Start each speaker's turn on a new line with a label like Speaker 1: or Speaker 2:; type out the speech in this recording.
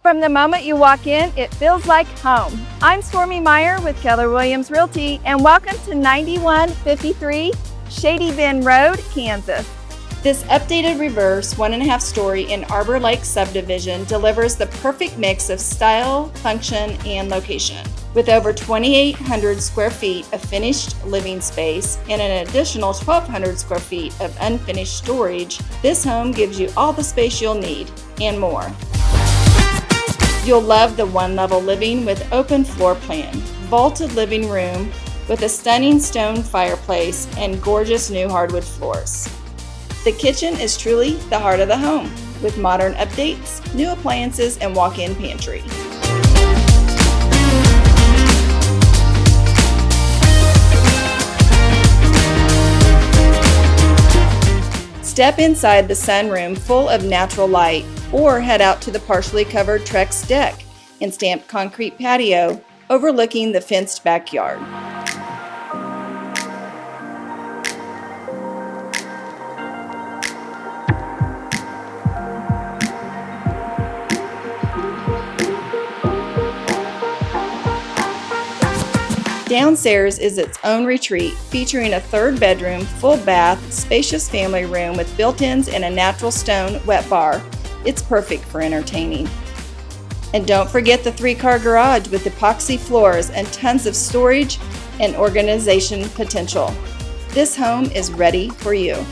Speaker 1: From the moment you walk in, it feels like home. I'm Stormy Meyer with Keller Williams Realty, and welcome to 9153 Shady Bend Road, Kansas. This updated reverse 1.5 story in Arbor Lake subdivision delivers the perfect mix of style, function, and location. With over 2,800 square feet of finished living space and an additional 1,200 square feet of unfinished storage, this home gives you all the space you'll need and more. You'll love the one-level living with open floor plan, vaulted living room with a stunning stone fireplace and gorgeous new hardwood floors. The kitchen is truly the heart of the home with modern updates, new appliances, and walk-in pantry. Step inside the sunroom full of natural light, or head out to the partially covered Trex deck and stamped concrete patio overlooking the fenced backyard. Downstairs is its own retreat, featuring a 3rd bedroom, full bath, spacious family room with built-ins and a natural stone wet bar. It's perfect for entertaining. And don't forget the 3-car garage with epoxy floors and tons of storage and organization potential. This home is ready for you.